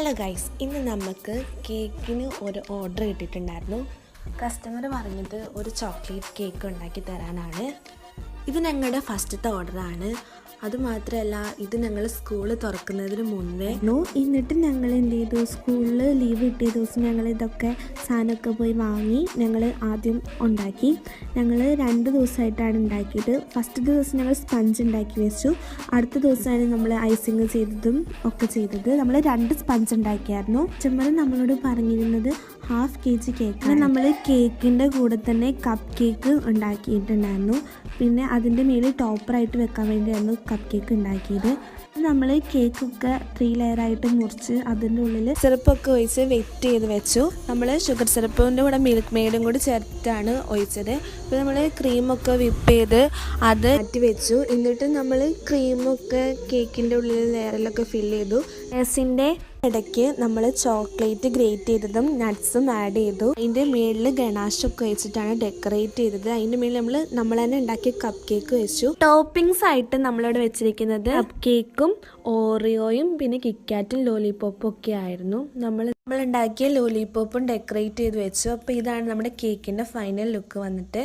Hello guys, ഇന്ന് നമുക്ക് കേക്കിന് ഒരു ഓർഡർ കിട്ടിയിട്ടുണ്ടായിരുന്നു. കസ്റ്റമർ പറഞ്ഞത് ഒരു ചോക്ലേറ്റ് കേക്ക് ഉണ്ടാക്കി തരാനാണ്. ഇത് ഞങ്ങളുടെ ഫസ്റ്റത്തെ ഓർഡറാണ്. അതുമാത്രമല്ല, ഇത് ഞങ്ങൾ സ്കൂൾ തുറക്കുന്നതിന് മുൻപേ എന്നിട്ട് ഞങ്ങൾ എന്ത് ചെയ്തു, സ്കൂളിൽ ലീവ് കിട്ടിയ ദിവസം ഞങ്ങൾ ഇതൊക്കെ സാധനമൊക്കെ പോയി വാങ്ങി ഞങ്ങൾ ആദ്യം ഉണ്ടാക്കി. ഞങ്ങൾ 2 ദിവസമായിട്ടാണ് ഉണ്ടാക്കിയത്. ഫസ്റ്റ് ദിവസം ഞങ്ങൾ സ്പഞ്ച് ഉണ്ടാക്കി വെച്ചു. അടുത്ത ദിവസമാണ് നമ്മൾ ഐസിങ് ചെയ്തതും ഒക്കെ ചെയ്തത്. നമ്മൾ 2 സ്പഞ്ച് ഉണ്ടാക്കിയായിരുന്നു. ചുമര് നമ്മളോട് പറഞ്ഞിരുന്നത് 1/2 kg കേക്ക്. നമ്മൾ കേക്കിൻ്റെ കൂടെ തന്നെ കപ്പ് കേക്ക് ഉണ്ടാക്കിയിട്ടുണ്ടായിരുന്നു. പിന്നെ അതിൻ്റെ മേലെ ടോപ്പറായിട്ട് വെക്കാൻ വേണ്ടിയായിരുന്നു കപ്പ് കേക്ക് ഉണ്ടാക്കിയത്. നമ്മൾ കേക്കൊക്കെ 3 ലെയറായിട്ട് മുറിച്ച് അതിൻ്റെ ഉള്ളിൽ സിറപ്പൊക്കെ ഒഴിച്ച് വെറ്റ് ചെയ്ത് വെച്ചു. നമ്മൾ ഷുഗർ സിറപ്പിൻ്റെ കൂടെ മിൽക്ക് മെയ്ഡും കൂടി ചേർത്താണ് ഒഴിച്ചത്. അപ്പോൾ നമ്മൾ ക്രീമൊക്കെ വിപ്പ് ചെയ്ത് അത് മാറ്റി വെച്ചു. എന്നിട്ട് നമ്മൾ ക്രീമൊക്കെ കേക്കിൻ്റെ ഉള്ളിൽ ലെയറിലൊക്കെ ഫില്ല് ചെയ്തു. ലെയർസിൻ്റെ ഇടയ്ക്ക് നമ്മൾ ചോക്ലേറ്റ് ഗ്രേറ്റ് ചെയ്തതും നട്ട്സും ആഡ് ചെയ്തു. അതിൻ്റെ മേളിൽ ഗണാഷൊക്കെ വെച്ചിട്ടാണ് ഡെക്കറേറ്റ് ചെയ്തത്. അതിൻ്റെ മേളിൽ നമ്മൾ തന്നെ ഉണ്ടാക്കിയ കപ്പ് കേക്ക് വെച്ചു. ടോപ്പിങ്സ് ആയിട്ട് നമ്മളിവിടെ വെച്ചിരിക്കുന്നത് കപ്പ് കേക്കും ഓറിയോയും പിന്നെ കിറ്റ്കാറ്റും ലോലിപോപ്പും ഒക്കെ ആയിരുന്നു. നമ്മൾ ഉണ്ടാക്കിയ ലോലിപോപ്പും ഡെക്കറേറ്റ് ചെയ്ത് വെച്ചു. അപ്പോൾ ഇതാണ് നമ്മുടെ കേക്കിൻ്റെ ഫൈനൽ ലുക്ക് വന്നിട്ട്.